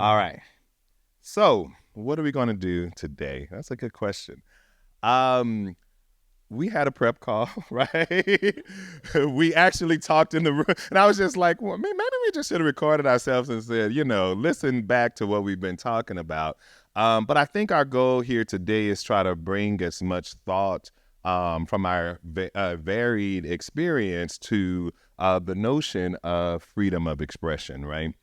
All right. So, what are we going to do today? That's a good question. Um, we had a prep call, right? We actually talked in the room, and I was just like, well, maybe we just should have recorded ourselves and said, listen back to what we've been talking about. But I think our goal here today is try to bring as much thought from our varied experience to the notion of freedom of expression, right?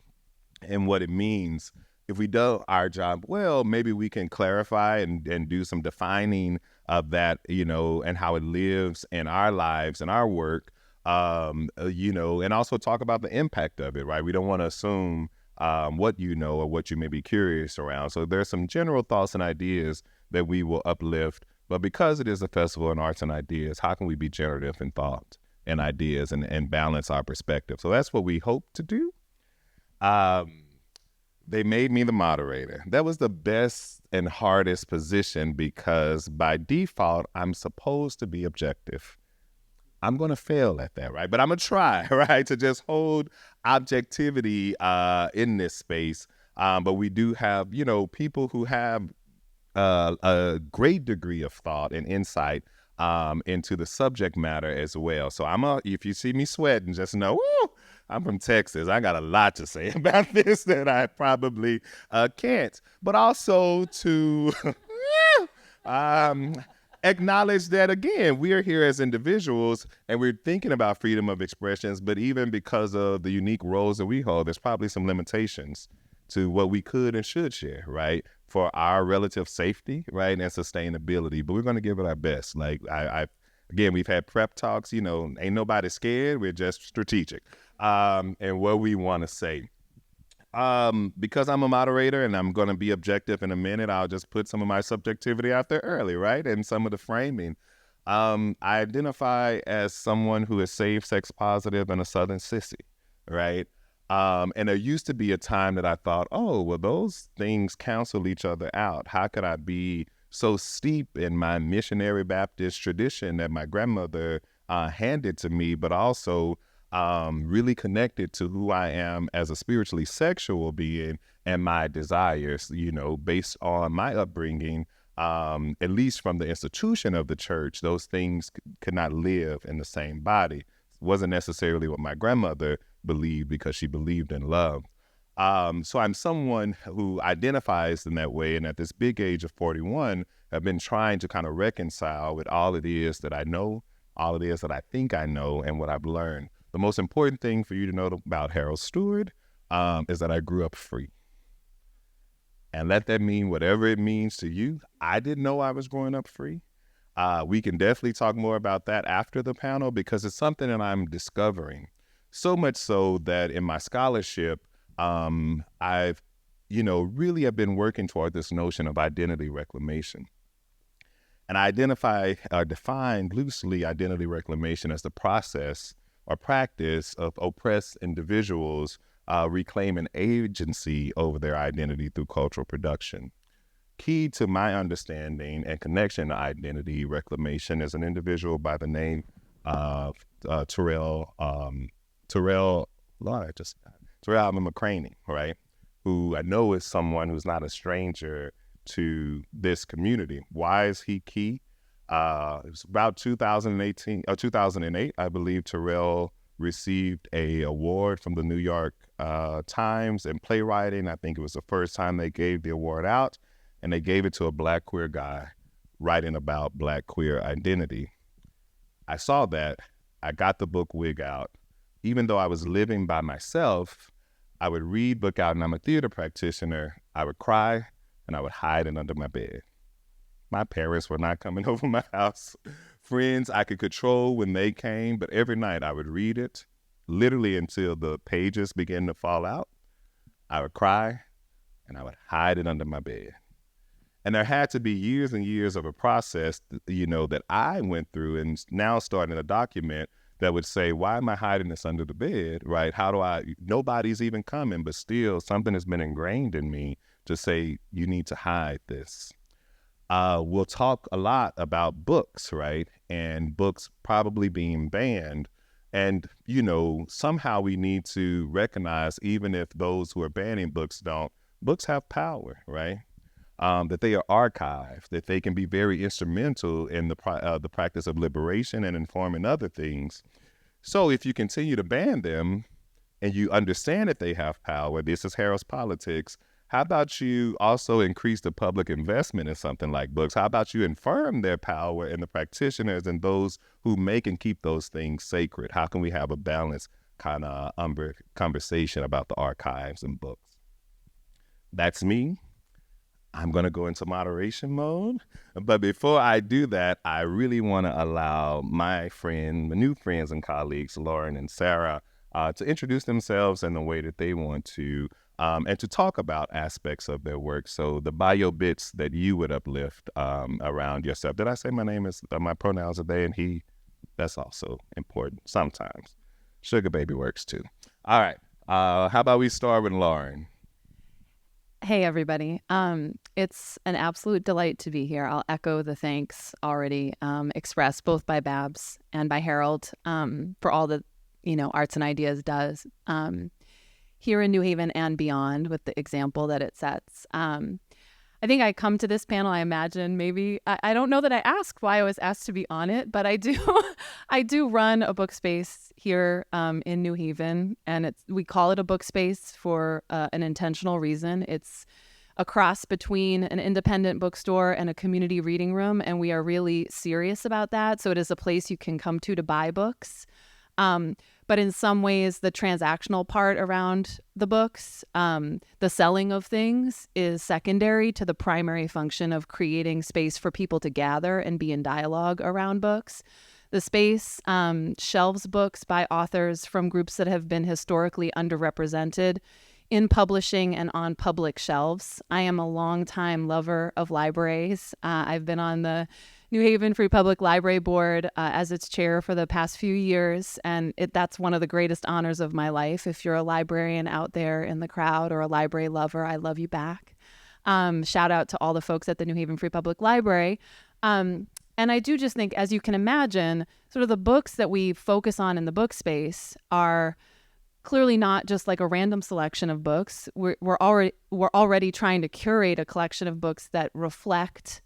And what it means. If we do our job well, maybe we can clarify and do some defining of that, and how it lives in our lives and our work, and also talk about the impact of it, right? We don't want to assume what you know or what you may be curious around. So there's some general thoughts and ideas that we will uplift. But because it is a festival in arts and ideas, how can we be generative in thought and ideas and balance our perspective? So that's what we hope to do. Um, they made me the moderator. That was the best and hardest position because by default, I'm supposed to be objective. I'm going to fail at that, right? But I'm going to try, right, to just hold objectivity in this space. But we do have, people who have a great degree of thought and insight into the subject matter as well. So if you see me sweating, just know, woo, I'm from Texas. I got a lot to say about this that I probably can't. But also to um, acknowledge that, again, we are here as individuals and we're thinking about freedom of expressions, but even because of the unique roles that we hold, there's probably some limitations to what we could and should share, right? For our relative safety, right, and sustainability. But we're going to give it our best. Like again, we've had prep talks. Ain't nobody scared. We're just strategic, and what we want to say. Because I'm a moderator and I'm going to be objective in a minute, I'll just put some of my subjectivity out there early, right, and some of the framing. I identify as someone who is safe, sex positive, and a Southern sissy, right? And there used to be a time that I thought, oh, well, those things cancel each other out. How could I be so steep in my missionary Baptist tradition that my grandmother handed to me, but also really connected to who I am as a spiritually sexual being and my desires, based on my upbringing, at least from the institution of the church, those things could not live in the same body. It wasn't necessarily what my grandmother believed because she believed in love. So I'm someone who identifies in that way. And at this big age of 41, I've been trying to kind of reconcile with all it is that I know, all it is that I think I know, and what I've learned. The most important thing for you to know about Harold Steward is that I grew up free. And let that mean whatever it means to you. I didn't know I was growing up free. We can definitely talk more about that after the panel because it's something that I'm discovering. So much so that in my scholarship, I've, really have been working toward this notion of identity reclamation. And I defined loosely identity reclamation as the process or practice of oppressed individuals reclaiming agency over their identity through cultural production. Key to my understanding and connection to identity reclamation is an individual by the name of Terrell McCraney, right? Who I know is someone who's not a stranger to this community. Why is he key? It was about 2008, I believe Terrell received a award from the New York Times in playwriting. I think it was the first time they gave the award out, and they gave it to a Black queer guy writing about Black queer identity. I saw that. I got the book Wig Out. Even though I was living by myself, I would read Book Out, and I'm a theater practitioner. I would cry, and I would hide it under my bed. My parents were not coming over my house. Friends I could control when they came, but every night I would read it, literally until the pages began to fall out. I would cry, and I would hide it under my bed. And there had to be years and years of a process, that I went through and now starting to document that would say, why am I hiding this under the bed, right? Nobody's even coming, but still something has been ingrained in me to say, you need to hide this. We'll talk a lot about books, right? And books probably being banned. And, somehow we need to recognize, even if those who are banning books don't, books have power, right? That they are archived, that they can be very instrumental in the practice of liberation and informing other things. So if you continue to ban them and you understand that they have power, this is Harold's politics. How about you also increase the public investment in something like books? How about you affirm their power and the practitioners and those who make and keep those things sacred? How can we have a balanced kind of conversation about the archives and books? That's me. I'm going to go into moderation mode. But before I do that, I really want to allow my new friends and colleagues, Lauren and Sarah, to introduce themselves in the way that they want to, and to talk about aspects of their work. So the bio bits that you would uplift around yourself. Did I say my name is, my pronouns are they and he? That's also important sometimes. Sugar baby works too. All right. How about we start with Lauren? Hey, everybody. It's an absolute delight to be here. I'll echo the thanks already expressed both by Babs and by Harold for all that, Arts and Ideas does here in New Haven and beyond with the example that it sets. I think I come to this panel, I imagine maybe, I don't know that I asked why I was asked to be on it, but I do I do run a book space here in New Haven, and we call it a book space for an intentional reason. It's a cross between an independent bookstore and a community reading room, and we are really serious about that. So it is a place you can come to buy books. But in some ways, the transactional part around the books, the selling of things is secondary to the primary function of creating space for people to gather and be in dialogue around books. The space shelves books by authors from groups that have been historically underrepresented in publishing and on public shelves. I am a longtime lover of libraries. I've been on the New Haven Free Public Library Board as its chair for the past few years, and that's one of the greatest honors of my life. If you're a librarian out there in the crowd or a library lover, I love you back. Shout out to all the folks at the New Haven Free Public Library. And I do just think, as you can imagine, sort of the books that we focus on in the book space are clearly not just like a random selection of books. We're already trying to curate a collection of books that reflect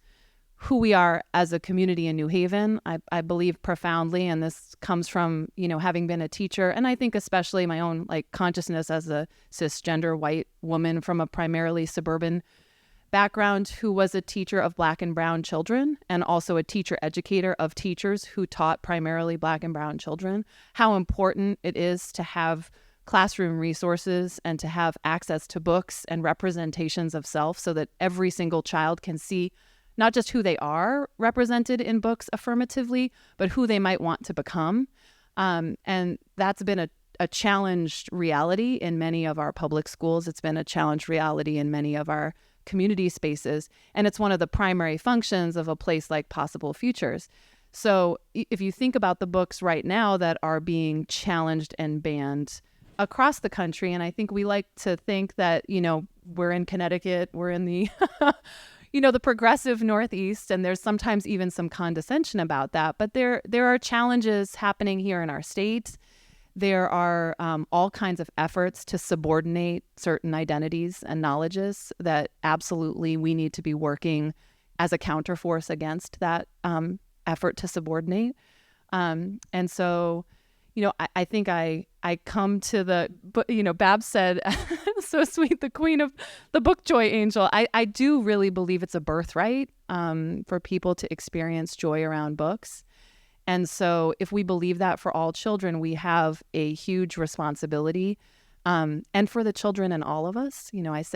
who we are as a community in New Haven. I believe profoundly, and this comes from, having been a teacher, and I think especially my own consciousness as a cisgender white woman from a primarily suburban background who was a teacher of Black and brown children and also a teacher educator of teachers who taught primarily Black and brown children, how important it is to have classroom resources and to have access to books and representations of self so that every single child can see not just who they are represented in books affirmatively, but who they might want to become. And that's been a challenged reality in many of our public schools. It's been a challenged reality in many of our community spaces. And it's one of the primary functions of a place like Possible Futures. So if you think about the books right now that are being challenged and banned across the country, and I think we like to think that, we're in Connecticut, we're in the the progressive Northeast, and there's sometimes even some condescension about that. But there are challenges happening here in our state. There are all kinds of efforts to subordinate certain identities and knowledges that absolutely we need to be working as a counterforce against that effort to subordinate. And so, I think I come to Babs said, so sweet, the queen of the book joy angel. I do really believe it's a birthright for people to experience joy around books. And so if we believe that for all children, we have a huge responsibility. And for the children and all of us,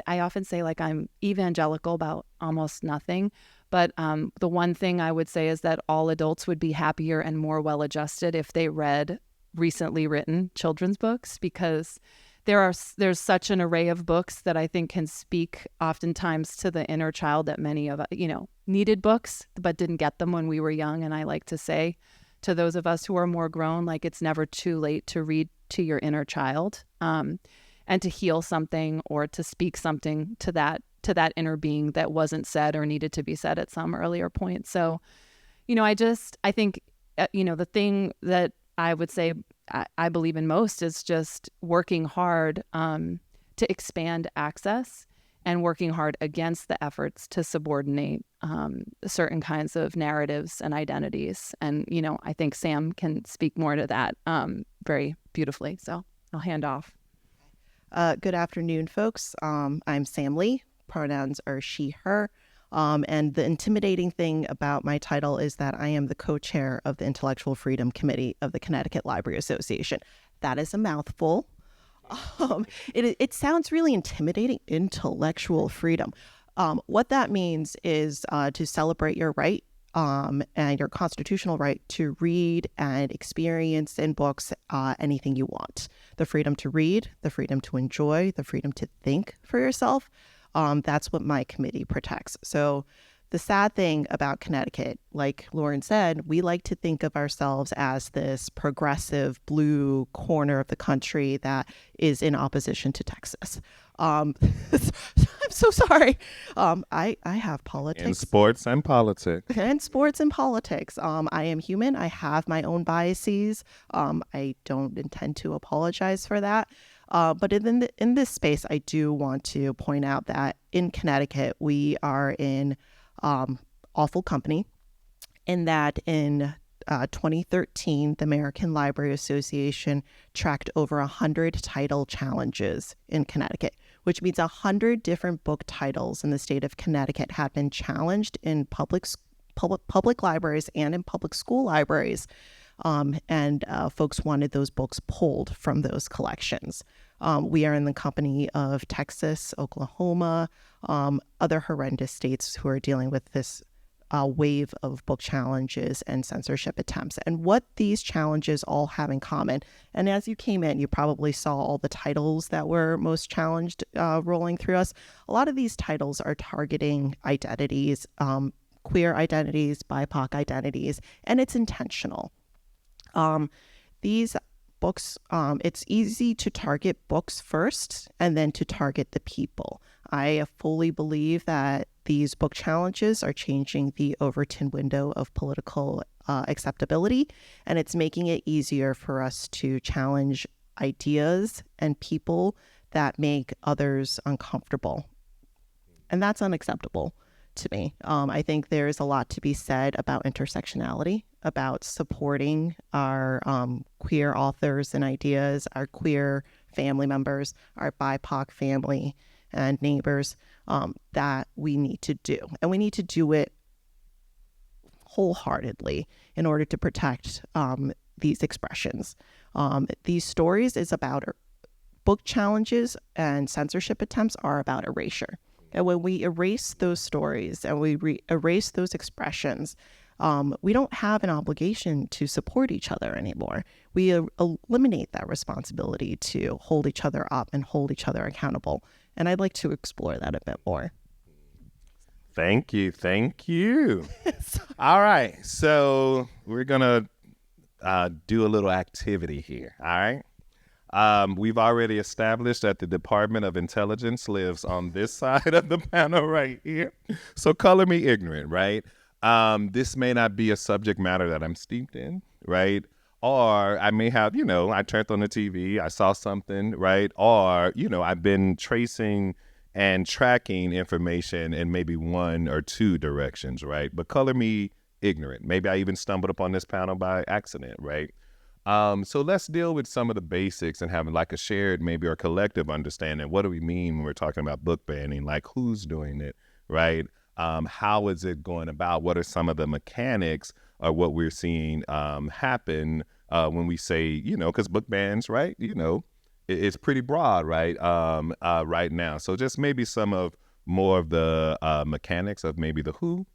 I often say I'm evangelical about almost nothing. But the one thing I would say is that all adults would be happier and more well-adjusted if they read recently written children's books, because there's such an array of books that I think can speak oftentimes to the inner child that many of needed books but didn't get them when we were young. And I like to say to those of us who are more grown, it's never too late to read to your inner child and to heal something or to speak something to that inner being that wasn't said or needed to be said at some earlier point. So, I think, the thing that I would say I believe in most is just working hard to expand access and working hard against the efforts to subordinate certain kinds of narratives and identities. And, I think Sam can speak more to that very beautifully. So I'll hand off. Good afternoon, folks. I'm Sam Lee. Pronouns are she, her. And the intimidating thing about my title is that I am the co-chair of the Intellectual Freedom Committee of the Connecticut Library Association. That is a mouthful. It sounds really intimidating, intellectual freedom. What that means is to celebrate your right and your constitutional right to read and experience in books anything you want. The freedom to read, the freedom to enjoy, the freedom to think for yourself. That's what my committee protects. So the sad thing about Connecticut, like Lauren said, we like to think of ourselves as this progressive blue corner of the country that is in opposition to Texas. I'm so sorry. I have politics. In sports and politics. And sports and politics. I am human. I have my own biases. I don't intend to apologize for that. But in this space, I do want to point out that in Connecticut, we are in awful company, in that in 2013, the American Library Association tracked over 100 title challenges in Connecticut, which means 100 different book titles in the state of Connecticut had been challenged in public libraries and in public school libraries. And folks wanted those books pulled from those collections. We are in the company of Texas, Oklahoma, other horrendous states who are dealing with this wave of book challenges and censorship attempts. And what these challenges all have in common, and as you came in, you probably saw all the titles that were most challenged rolling through us. A lot of these titles are targeting identities, queer identities, BIPOC identities, and it's intentional. These books, it's easy to target books first and then to target the people. I fully believe that these book challenges are changing the Overton window of political acceptability, and it's making it easier for us to challenge ideas and people that make others uncomfortable. And that's unacceptable to me. I think there's a lot to be said about intersectionality, about supporting our queer authors and ideas, our queer family members, our BIPOC family and neighbors, that we need to do. And we need to do it wholeheartedly in order to protect these expressions. These stories is about book challenges, and censorship attempts are about erasure. And when we erase those stories and we erase those expressions, we don't have an obligation to support each other anymore. We eliminate that responsibility to hold each other up and hold each other accountable. And I'd like to explore that a bit more. Thank you. All right. So we're going to do a little activity here. All right. We've already established that the Department of Intelligence lives on this side of the panel right here. So color me ignorant, right? This may not be a subject matter that I'm steeped in, right? Or I may have, I turned on the TV, I saw something, right? Or, I've been tracing and tracking information in maybe one or two directions, right? But color me ignorant. Maybe I even stumbled upon this panel by accident, right? So let's deal with some of the basics and having like a shared maybe or collective understanding. What do we mean when we're talking about book banning? Like who's doing it, right? How is it going about? What are some of the mechanics of what we're seeing happen when we say, because book bans, right? It's pretty broad, right? Right now. So just maybe some of more of the mechanics of maybe the who.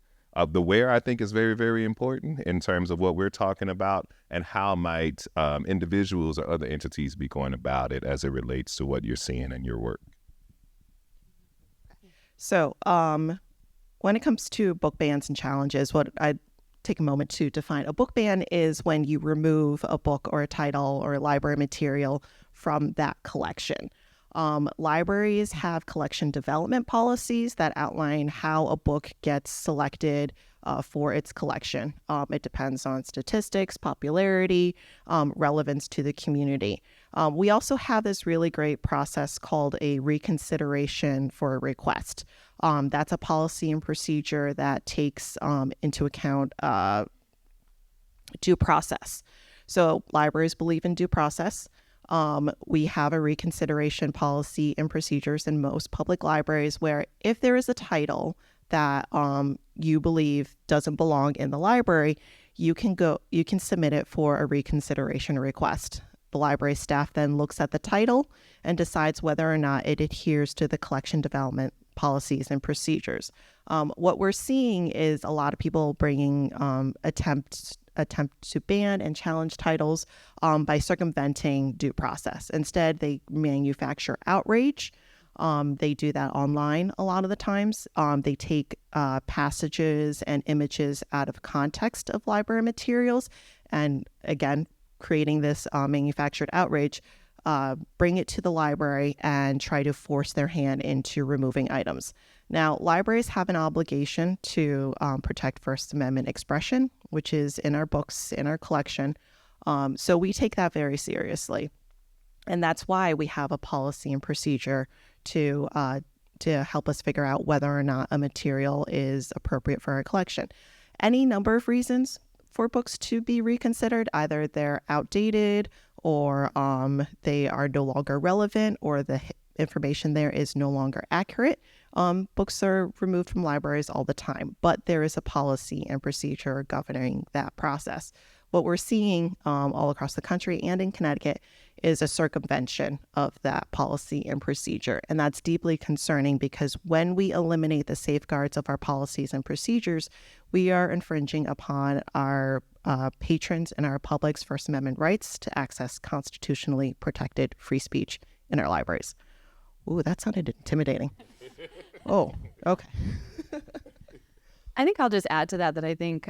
The where I think is very, very important in terms of what we're talking about and how might individuals or other entities be going about it as it relates to what you're seeing in your work. So when it comes to book bans and challenges, what I'd take a moment to define. A book ban is when you remove a book or a title or library material from that collection. Libraries have collection development policies that outline how a book gets selected for its collection. It depends on statistics, popularity, relevance to the community. We also have this really great process called a reconsideration for a request. That's a policy and procedure that takes into account due process. So libraries believe in due process. We have a reconsideration policy and procedures in most public libraries where if there is a title that you believe doesn't belong in the library, you can submit it for a reconsideration request. The library staff then looks at the title and decides whether or not it adheres to the collection development policies and procedures. What we're seeing is a lot of people bringing attempt to ban and challenge titles by circumventing due process. Instead, they manufacture outrage. They do that online a lot of the times. They take passages and images out of context of library materials, and again, creating this manufactured outrage, bring it to the library and try to force their hand into removing items. Now, libraries have an obligation to protect First Amendment expression, which is in our books, in our collection. So we take that very seriously. And that's why we have a policy and procedure to help us figure out whether or not a material is appropriate for our collection. Any number of reasons for books to be reconsidered, either they're outdated or they are no longer relevant or the information there is no longer accurate. Books are removed from libraries all the time, but there is a policy and procedure governing that process. What we're seeing all across the country and in Connecticut is a circumvention of that policy and procedure. And that's deeply concerning because when we eliminate the safeguards of our policies and procedures, we are infringing upon our patrons and our public's First Amendment rights to access constitutionally protected free speech in our libraries. Ooh, that sounded intimidating. Oh, okay. I think I'll just add to that I think,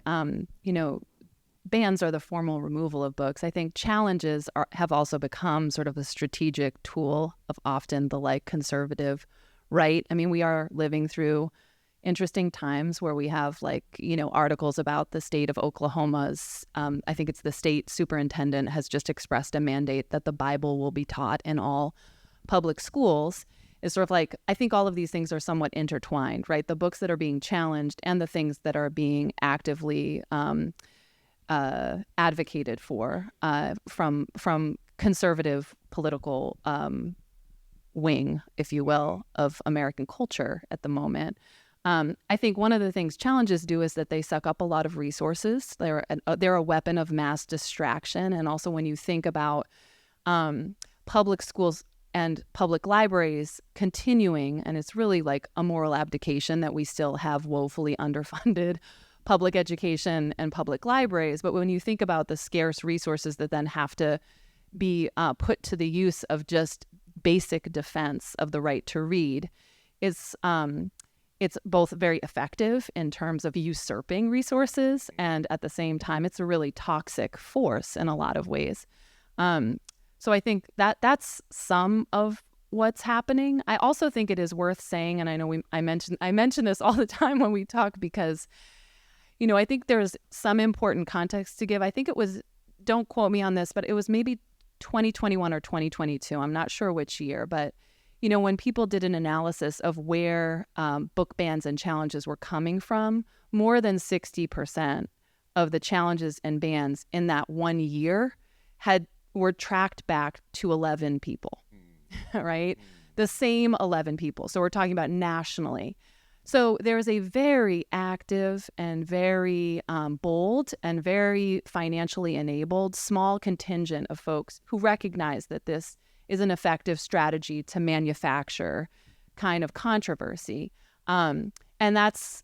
bans are the formal removal of books. I think challenges have also become sort of a strategic tool of often the conservative right. I mean, we are living through interesting times where we have articles about the state of Oklahoma's, I think it's the state superintendent has just expressed a mandate that the Bible will be taught in all public schools. Is sort of I think all of these things are somewhat intertwined, right? The books that are being challenged and the things that are being actively advocated for from conservative political wing, if you will, of American culture at the moment. I think one of the things challenges do is that they suck up a lot of resources. They're a weapon of mass distraction. And also when you think about public schools and public libraries continuing, and it's really like a moral abdication that we still have woefully underfunded public education and public libraries. But when you think about the scarce resources that then have to be put to the use of just basic defense of the right to read, it's both very effective in terms of usurping resources, and at the same time, it's a really toxic force in a lot of ways. So I think that's some of what's happening. I also think it is worth saying, and I know I mention this all the time when we talk because, I think there's some important context to give. I think it was, don't quote me on this, but it was maybe 2021 or 2022. I'm not sure which year, but when people did an analysis of where book bans and challenges were coming from, more than 60% of the challenges and bans in that 1 year were tracked back to 11 people, right? The same 11 people. So we're talking about nationally. So there's a very active and very bold and very financially enabled small contingent of folks who recognize that this is an effective strategy to manufacture kind of controversy. And that's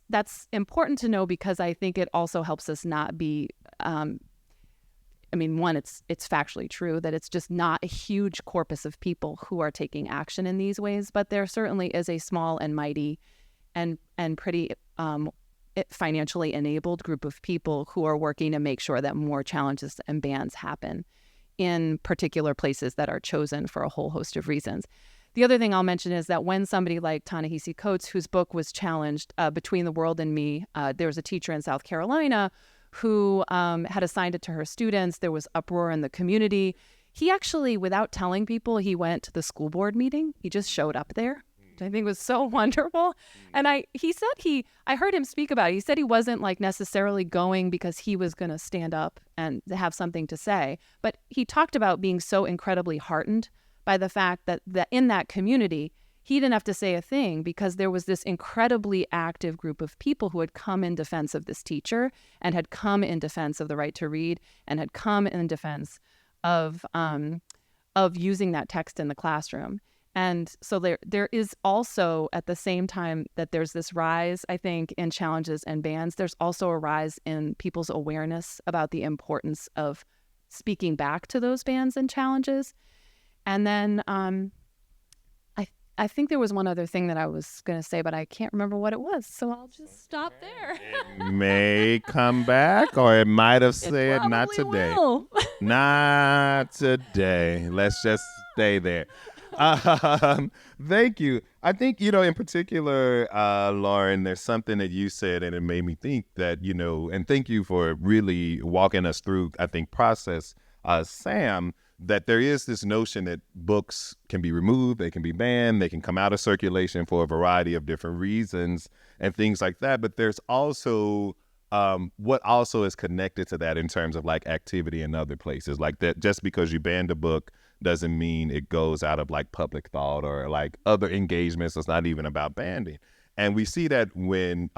important to know because I think it also helps us not be, one, it's factually true that it's just not a huge corpus of people who are taking action in these ways, but there certainly is a small and mighty and pretty financially enabled group of people who are working to make sure that more challenges and bans happen in particular places that are chosen for a whole host of reasons. The other thing I'll mention is that when somebody like Ta-Nehisi Coates, whose book was challenged, Between the World and Me, there was a teacher in South Carolina who had assigned it to her students. There was uproar in the community. he actually, without telling people, he went to the school board meeting. He just showed up there, which I think was so wonderful. And I heard him speak about it. He said he wasn't like necessarily going because he was going to stand up and have something to say, but he talked about being so incredibly heartened by the fact that in that community, he didn't have to say a thing because there was this incredibly active group of people who had come in defense of this teacher and had come in defense of the right to read and had come in defense of using that text in the classroom. And so there is also, at the same time that there's this rise, I think, in challenges and bans, there's also a rise in people's awareness about the importance of speaking back to those bans and challenges. And then I think there was one other thing that I was going to say, but I can't remember what it was. So I'll just stop there. It may come back, or it might have said, not today. Will. Not today. Let's just stay there. Thank you. I think, in particular, Lauren, there's something that you said, and it made me think that, and thank you for really walking us through, I think, process, Sam, that there is this notion that books can be removed, they can be banned, they can come out of circulation for a variety of different reasons and things like that. But there's also what also is connected to that in terms of like activity in other places, like that just because you banned a book doesn't mean it goes out of like public thought or like other engagements. It's not even about banning. And we see that when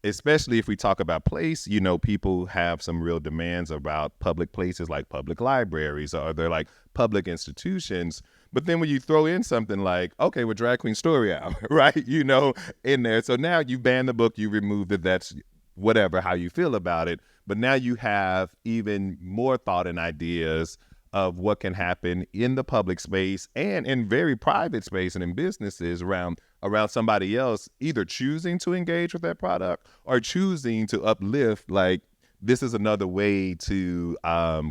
especially if we talk about place, people have some real demands about public places like public libraries or they're like public institutions. But then when you throw in something like, okay, with Drag Queen Story Hour, right, in there. So now you ban the book, you removed it, that's whatever, how you feel about it. But now you have even more thought and ideas of what can happen in the public space and in very private space and in businesses around somebody else either choosing to engage with that product or choosing to uplift, like this is another way to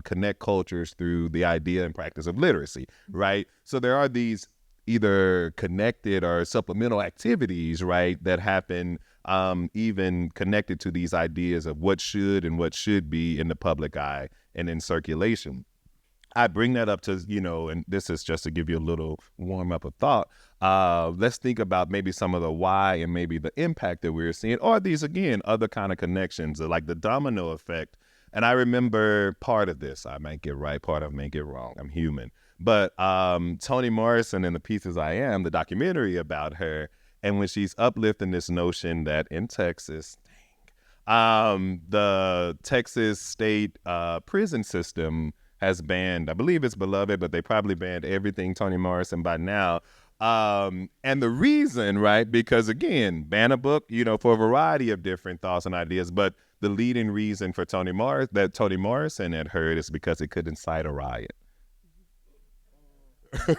connect cultures through the idea and practice of literacy, right? So there are these either connected or supplemental activities, right, that happen even connected to these ideas of what should and what should be in the public eye and in circulation. I bring that up to, and this is just to give you a little warm up of thought. Let's think about maybe some of the why and maybe the impact that we're seeing, or these, again, other kind of connections, like the domino effect. And I remember part of this, I might get right, part of it may get wrong. I'm human. But Toni Morrison in The Pieces I Am, the documentary about her, and when she's uplifting this notion that in Texas, the Texas state prison system has banned, I believe it's Beloved, but they probably banned everything Toni Morrison by now. And the reason, right, because again, ban a book, for a variety of different thoughts and ideas, but the leading reason for Toni Morrison had heard is because it could incite a riot.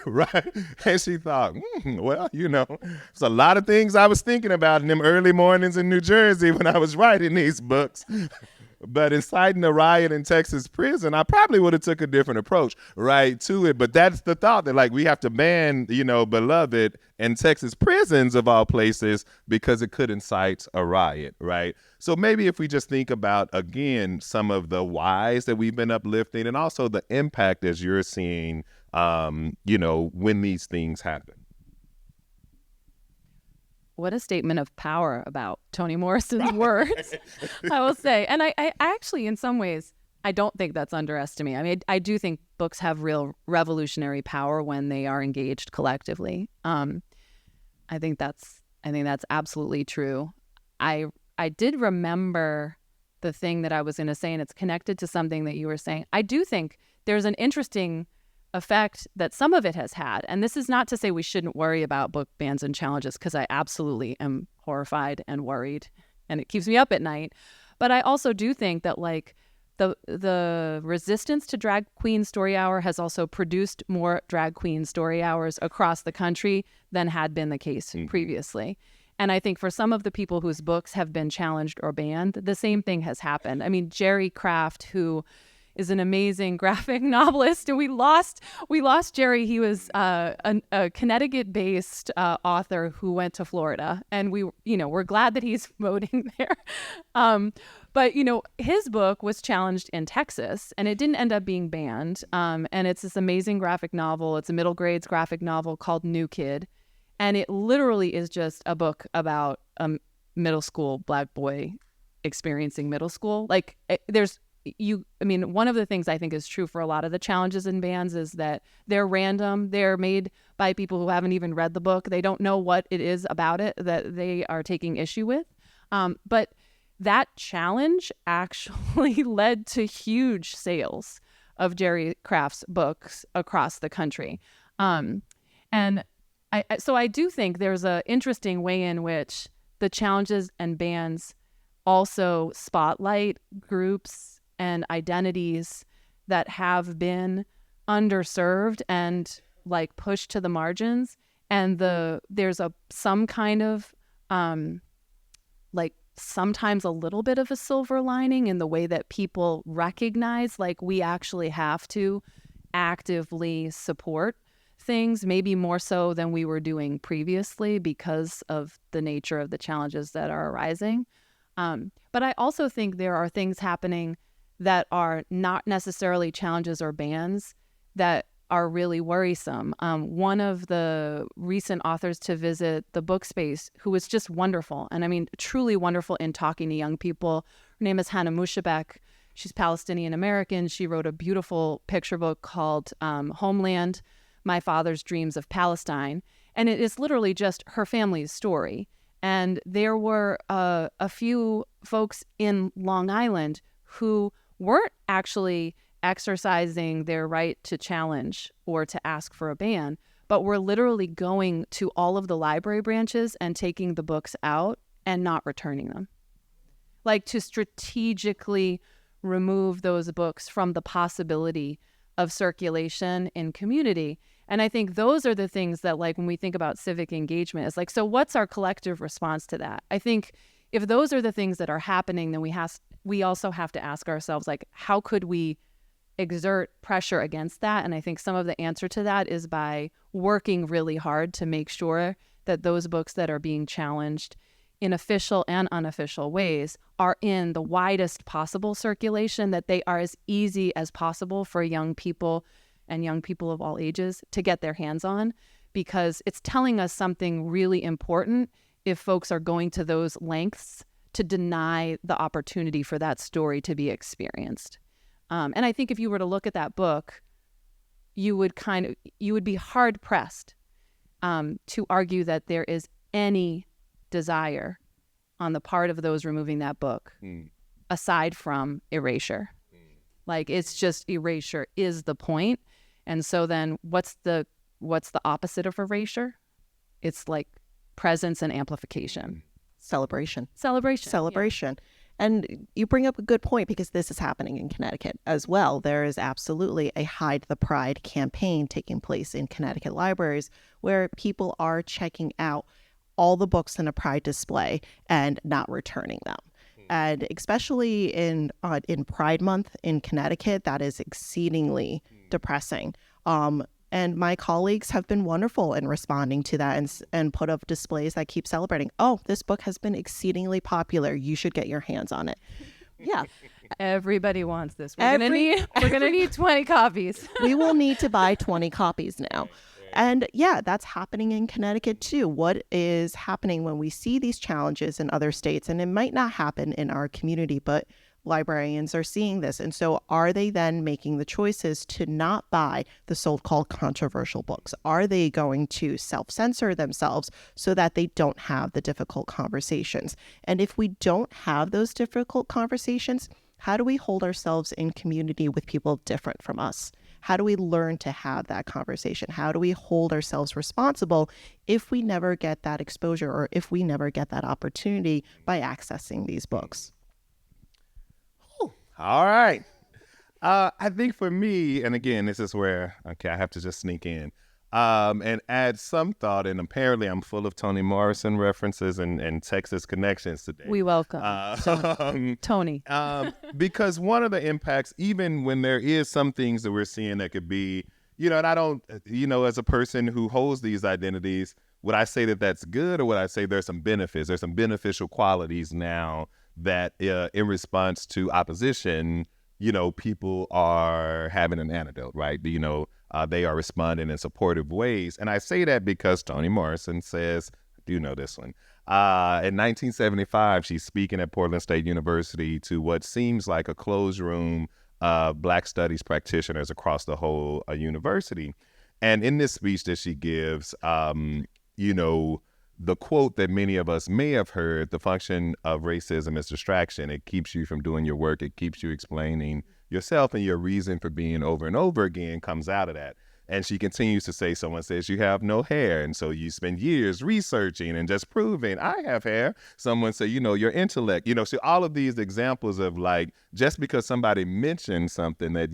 Right? And she thought, well, it's a lot of things I was thinking about in them early mornings in New Jersey when I was writing these books. But inciting a riot in Texas prison, I probably would have took a different approach, right, to it. But that's the thought that, like, we have to ban, Beloved and Texas prisons of all places because it could incite a riot, right? So maybe if we just think about, again, some of the whys that we've been uplifting and also the impact as you're seeing, when these things happen. What a statement of power about Toni Morrison's words, I will say. And I actually, in some ways, I don't think that's underestimating. I mean, I do think books have real revolutionary power when they are engaged collectively. I think that's absolutely true. I did remember the thing that I was going to say, and it's connected to something that you were saying. I do think there's an interesting effect that some of it has had. And this is not to say we shouldn't worry about book bans and challenges, because I absolutely am horrified and worried, and it keeps me up at night. But I also do think that, like, the resistance to Drag Queen Story Hour has also produced more Drag Queen Story Hours across the country than had been the case previously. And I think for some of the people whose books have been challenged or banned, the same thing has happened. I mean, Jerry Craft, who is an amazing graphic novelist, and we lost Jerry. He was a Connecticut-based author who went to Florida, and we're glad that he's voting there. But, you know, his book was challenged in Texas and it didn't end up being banned. And it's this amazing graphic novel. It's a middle grades graphic novel called New Kid. And it literally is just a book about a middle school Black boy experiencing middle school. Like one of the things I think is true for a lot of the challenges in bans is that they're random. They're made by people who haven't even read the book. They don't know what it is about it that they are taking issue with. But that challenge actually led to huge sales of Jerry Craft's books across the country. And I do think there's an interesting way in which the challenges and bans also spotlight groups and identities that have been underserved and like pushed to the margins. And there's some kind of sometimes a little bit of a silver lining in the way that people recognize like we actually have to actively support things, maybe more so than we were doing previously because of the nature of the challenges that are arising. But I also think there are things happening that are not necessarily challenges or bans that are really worrisome. One of the recent authors to visit the book space, who was just wonderful, and I mean truly wonderful in talking to young people, her name is Hannah Mushabek. She's Palestinian American. She wrote a beautiful picture book called Homeland, My Father's Dreams of Palestine. And it is literally just her family's story. And there were a few folks in Long Island who weren't actually exercising their right to challenge or to ask for a ban, but were literally going to all of the library branches and taking the books out and not returning them. Like to strategically remove those books from the possibility of circulation in community. And I think those are the things that, like, when we think about civic engagement, is like, so what's our collective response to that? I think if those are the things that are happening, then we also have to ask ourselves, like, how could we exert pressure against that? And I think some of the answer to that is by working really hard to make sure that those books that are being challenged in official and unofficial ways are in the widest possible circulation, that they are as easy as possible for young people and young people of all ages to get their hands on, because it's telling us something really important if folks are going to those lengths to deny the opportunity for that story to be experienced. And I think if you were to look at that book, you would be hard pressed to argue that there is any desire on the part of those removing that book aside from erasure. Like, it's just erasure is the point. And so then what's the opposite of erasure? It's like presence and amplification. Celebration. Yeah. And you bring up a good point, because this is happening in Connecticut as well. There is absolutely a Hide the Pride campaign taking place in Connecticut libraries, where people are checking out all the books in a Pride display and not returning them. And especially in Pride Month in Connecticut, that is exceedingly depressing. And my colleagues have been wonderful in responding to that and put up displays that keep celebrating. Oh, this book has been exceedingly popular. You should get your hands on it. Yeah. Everybody wants this. We're gonna need 20 copies. We will need to buy 20 copies now. And yeah, that's happening in Connecticut too. What is happening when we see these challenges in other states, and it might not happen in our community, but librarians are seeing this. And so are they then making the choices to not buy the so-called controversial books? Are they going to self-censor themselves so that they don't have the difficult conversations? And if we don't have those difficult conversations, how do we hold ourselves in community with people different from us? How do we learn to have that conversation? How do we hold ourselves responsible if we never get that exposure, or if we never get that opportunity by accessing these books? All right. I think for me, and again, this is where, I have to just sneak in and add some thought. And apparently I'm full of Toni Morrison references and Texas connections today. We welcome Toni. Because one of the impacts, even when there is some things that we're seeing that could be, and I don't, as a person who holds these identities, would I say that that's good, or would I say there's some benefits? There's some beneficial qualities now that in response to opposition, people are having an antidote, right? They are responding in supportive ways. And I say that because Toni Morrison says, I do know this one. In 1975, she's speaking at Portland State University to what seems like a closed room of Black studies practitioners across the whole university. And in this speech that she gives, the quote that many of us may have heard, the function of racism is distraction. It keeps you from doing your work. It keeps you explaining yourself, and your reason for being over and over again comes out of that. And she continues to say, someone says you have no hair, and so you spend years researching and just proving I have hair. Someone say, your intellect, so all of these examples of like, just because somebody mentions something that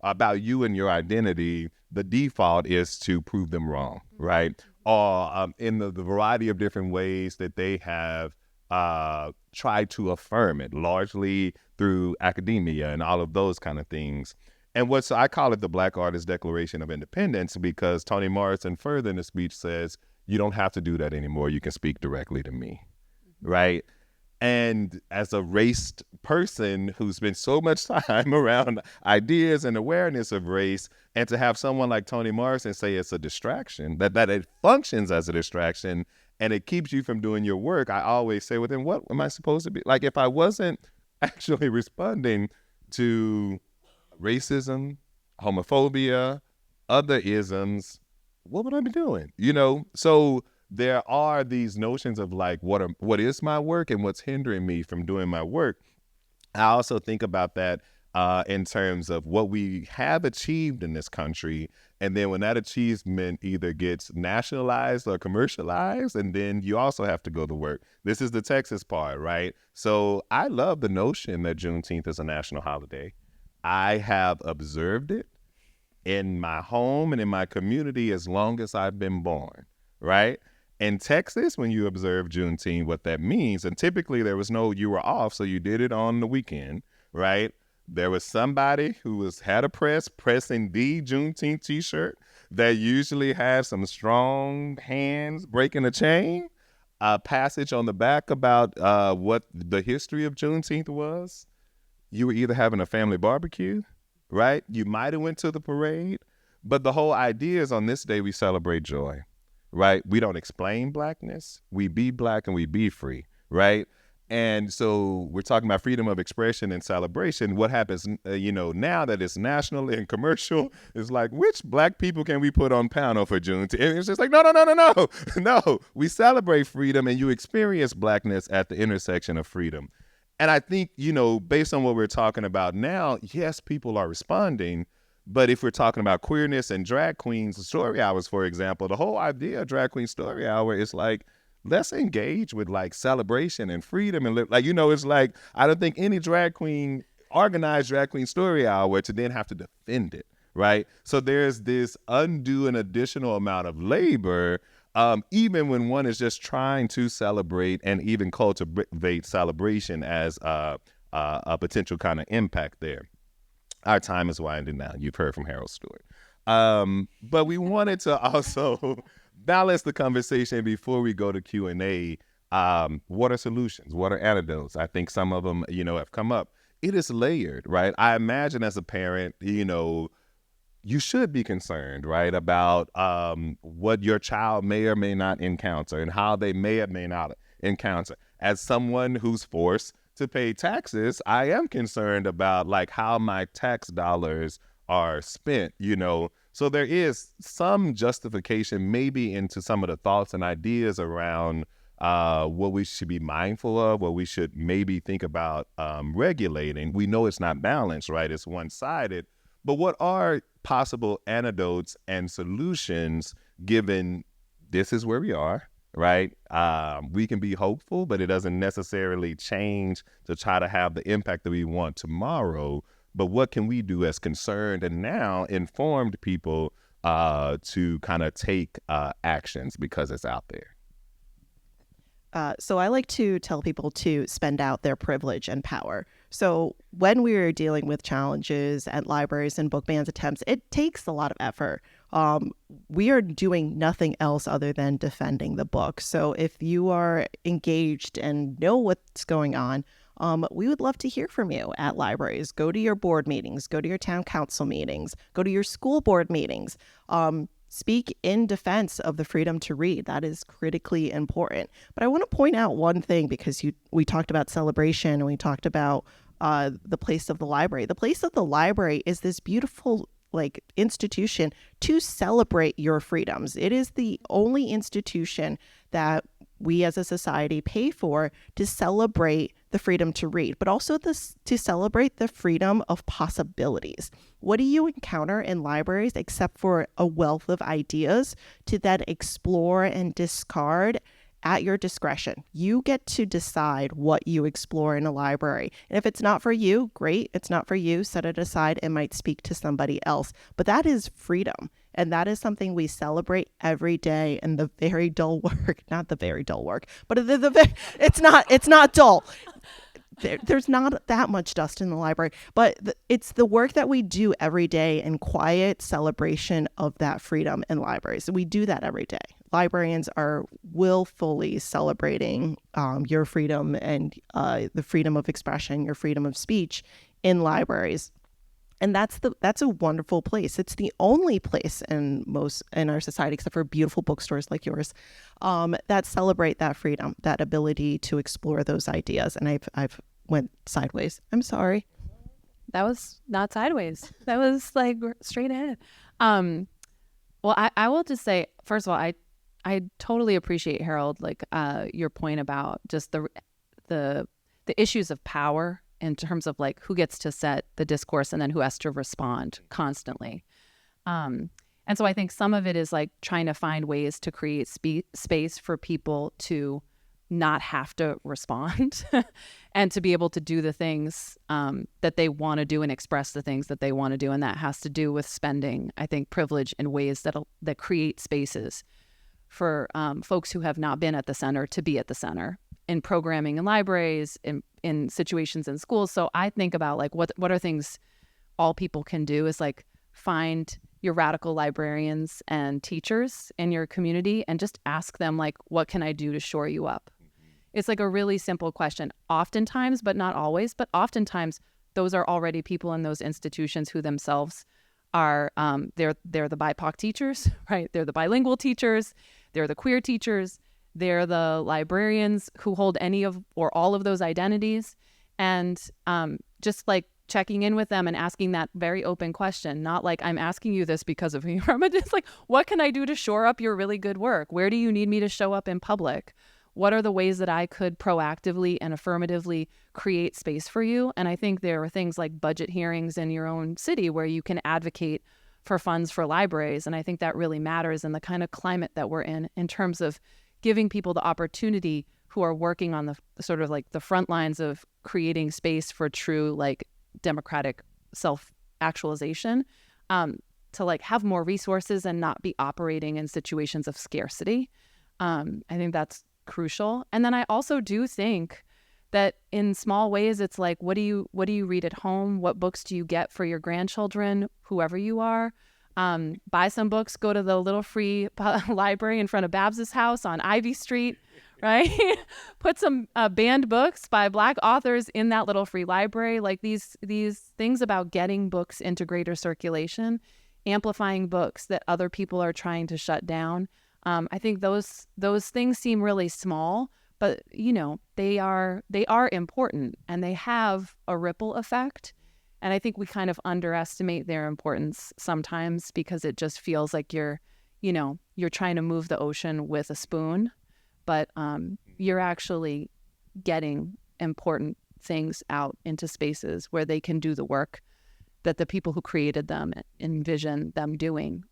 about you and your identity, the default is to prove them wrong, right? Or in the variety of different ways that they have tried to affirm it, largely through academia and all of those kind of things. And so I call it the Black Artist Declaration of Independence, because Toni Morrison further in the speech says, you don't have to do that anymore. You can speak directly to me, right? And as a raced person who spent so much time around ideas and awareness of race, and to have someone like Toni Morrison say it's a distraction, that it functions as a distraction and it keeps you from doing your work, I always say, well, then what am I supposed to be? Like, if I wasn't actually responding to racism, homophobia, other isms, what would I be doing? So there are these notions of like, what is my work and what's hindering me from doing my work. I also think about that in terms of what we have achieved in this country. And then when that achievement either gets nationalized or commercialized, and then you also have to go to work. This is the Texas part, right? So I love the notion that Juneteenth is a national holiday. I have observed it in my home and in my community as long as I've been born, right? In Texas, when you observe Juneteenth, what that means, and typically there was you were off, so you did it on the weekend, right? There was somebody who had a pressing the Juneteenth t-shirt that usually had some strong hands breaking a chain, a passage on the back about what the history of Juneteenth was. You were either having a family barbecue, right? You might have went to the parade, but the whole idea is on this day we celebrate joy, right? We don't explain Blackness. We be Black and we be free, right? And so we're talking about freedom of expression and celebration. What happens, now that it's national and commercial, is like, which Black people can we put on panel for Juneteenth? And it's just like, no. No, we celebrate freedom, and you experience Blackness at the intersection of freedom. And I think, based on what we're talking about now, yes, people are responding. But if we're talking about queerness and drag queens story hours, for example, the whole idea of drag queen story hour is like, let's engage with like celebration and freedom. And it's like, I don't think any organized drag queen story hour to then have to defend it, right? So there's this undue and additional amount of labor, even when one is just trying to celebrate and even cultivate celebration as a potential kind of impact there. Our time is winding down. You've heard from Harold Steward. But we wanted to also balance the conversation before we go to Q&A. What are solutions? What are antidotes? I think some of them, have come up. It is layered, right? I imagine as a parent, you should be concerned, right, about what your child may or may not encounter and how they may or may not encounter. As someone who's forced to pay taxes, I am concerned about like how my tax dollars are spent, So there is some justification maybe into some of the thoughts and ideas around what we should be mindful of, what we should maybe think about regulating. We know it's not balanced, right? It's one-sided. But what are possible antidotes and solutions given this is where we are, right? We can be hopeful, but it doesn't necessarily change to try to have the impact that we want tomorrow. But what can we do as concerned and now informed people to kind of take actions because it's out there? So I like to tell people to spend out their privilege and power. So when we are dealing with challenges at libraries and book bans attempts, it takes a lot of effort. We are doing nothing else other than defending the book. So if you are engaged and know what's going on, We would love to hear from you at libraries. Go to your board meetings, go to your town council meetings, go to your school board meetings. Speak in defense of the freedom to read. That is critically important. But I want to point out one thing, because we talked about celebration and we talked about the place of the library. The place of the library is this beautiful institution to celebrate your freedoms. It is the only institution that we as a society pay for to celebrate the freedom to read, but also to celebrate the freedom of possibilities. What do you encounter in libraries except for a wealth of ideas to then explore and discard at your discretion? You get to decide what you explore in a library. And if it's not for you, great. It's not for you, set it aside. It might speak to somebody else. But that is freedom. And that is something we celebrate every day in the very dull work, not the very dull work, but it's not dull. There's not that much dust in the library, but it's the work that we do every day in quiet celebration of that freedom in libraries. We do that every day. Librarians are willfully celebrating your freedom and the freedom of expression, your freedom of speech in libraries. And that's a wonderful place. It's the only place in our society, except for beautiful bookstores like yours, that celebrate that freedom, that ability to explore those ideas. And I've went sideways. I'm sorry. That was not sideways. That was straight ahead. Well, I will just say, first of all, I totally appreciate, Harold, your point about just the issues of power in terms of who gets to set the discourse and then who has to respond constantly. And so I think some of it is trying to find ways to create space for people to not have to respond and to be able to do the things that they want to do and express the things that they want to do. And that has to do with spending, I think, privilege in ways that create spaces for folks who have not been at the center to be at the center in programming in libraries, in situations in schools. So I think about what are things all people can do is find your radical librarians and teachers in your community and just ask them what can I do to shore you up? It's a really simple question. Oftentimes, but not always, but oftentimes those are already people in those institutions who themselves are they're the BIPOC teachers, right? They're the bilingual teachers, they're the queer teachers, they're the librarians who hold any of or all of those identities. And just checking in with them and asking that very open question, not I'm asking you this because of who you are, but just what can I do to shore up your really good work? Where do you need me to show up in public? What are the ways that I could proactively and affirmatively create space for you? And I think there are things like budget hearings in your own city where you can advocate for funds for libraries. And I think that really matters in the kind of climate that we're in terms of giving people the opportunity who are working on the sort of the front lines of creating space for true democratic self-actualization, to have more resources and not be operating in situations of scarcity. I think that's crucial. And then I also do think that in small ways, it's what do you read at home? What books do you get for your grandchildren, whoever you are? Buy some books, go to the little free library in front of Babs's house on Ivy Street, right? Put some banned books by Black authors in that little free library. These things about getting books into greater circulation, amplifying books that other people are trying to shut down. I think those things seem really small, but they are important and they have a ripple effect. And I think we kind of underestimate their importance sometimes because it just feels like you're trying to move the ocean with a spoon, but you're actually getting important things out into spaces where they can do the work that the people who created them envision them doing.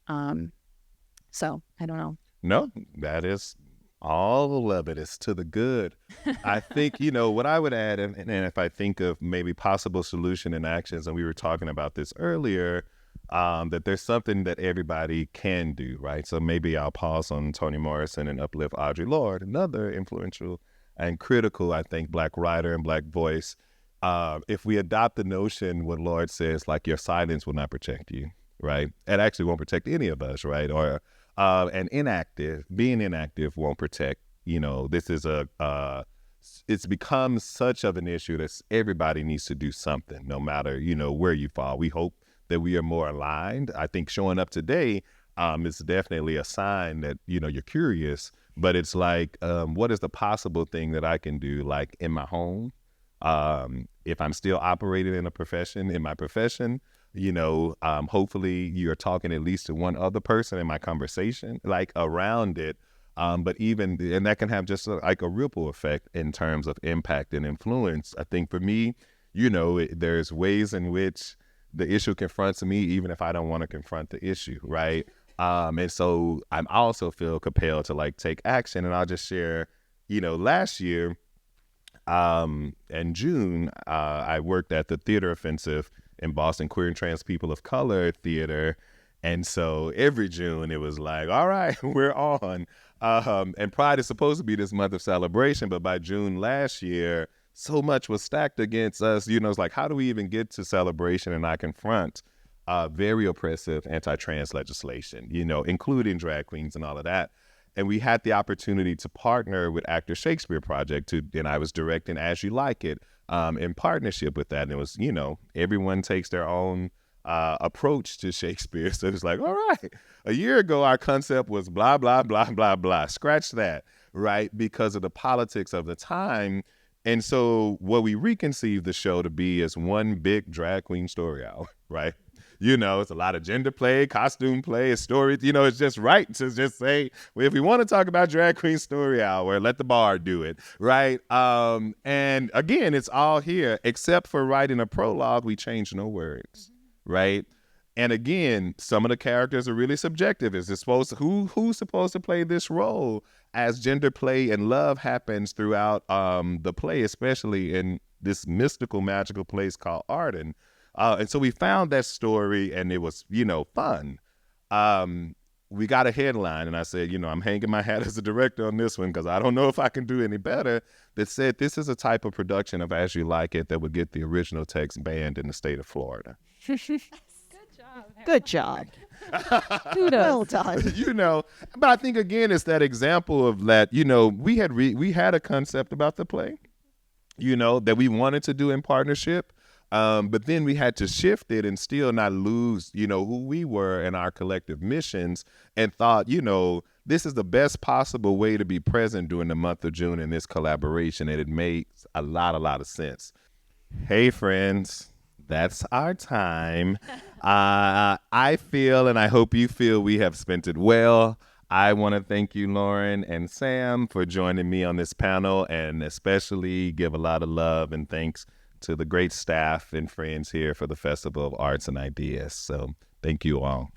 So I don't know. No, that is all of it is to the good. I think, what I would add, and if I think of maybe possible solution and actions, and we were talking about this earlier, that there's something that everybody can do, right? So maybe I'll pause on Toni Morrison and uplift Audre Lorde, another influential and critical, I think, Black writer and Black voice. If we adopt the notion, what Lorde says, your silence will not protect you, right? It actually won't protect any of us, right? Or and being inactive won't protect, this is a it's become such of an issue that everybody needs to do something, no matter, where you fall. We hope that we are more aligned. I think showing up today is definitely a sign that, you're curious, but it's like, what is the possible thing that I can do, like in my home? If I'm still operating in my profession, hopefully you're talking at least to one other person in my conversation, like around it. And that can have just like a ripple effect in terms of impact and influence. I think for me, there's ways in which the issue confronts me, even if I don't want to confront the issue, right? And so I also feel compelled to like take action. And I'll just share, last year, in June, I worked at the Theater Offensive in Boston, Queer and Trans People of Color Theater. And so every June it was like, all right, we're on. And Pride is supposed to be this month of celebration, but by June last year, so much was stacked against us. It's like, how do we even get to celebration and I confront very oppressive anti-trans legislation, including drag queens and all of that. And we had the opportunity to partner with Actor Shakespeare Project, and I was directing As You Like It in partnership with that. And it was, everyone takes their own approach to Shakespeare. So it's like, all right, a year ago, our concept was blah, blah, blah, blah, blah. Scratch that, right? Because of the politics of the time. And so what we reconceived the show to be is one big drag queen story hour, right? It's a lot of gender play, costume play, stories. It's just right to just say, well, if we want to talk about drag queen story hour, let the bar do it, right? And again, it's all here, except for writing a prologue, we changed no words, right? And again, some of the characters are really subjective. Is it who's supposed to play this role as gender play and love happens throughout the play, especially in this mystical, magical place called Arden. And so we found that story and it was, fun. We got a headline and I said, I'm hanging my hat as a director on this one because I don't know if I can do any better, that said this is a type of production of As You Like It that would get the original text banned in the state of Florida. Good job. Kudos. Well done. But I think, again, it's that example of that, we had a concept about the play, that we wanted to do in partnership. But then we had to shift it and still not lose, who we were and our collective missions, and thought, this is the best possible way to be present during the month of June in this collaboration. And it makes a lot of sense. Hey, friends, that's our time. I feel, and I hope you feel, we have spent it well. I want to thank you, Lauren and Sam, for joining me on this panel, and especially give a lot of love and thanks to the great staff and friends here for the Festival of Arts and Ideas. So thank you all.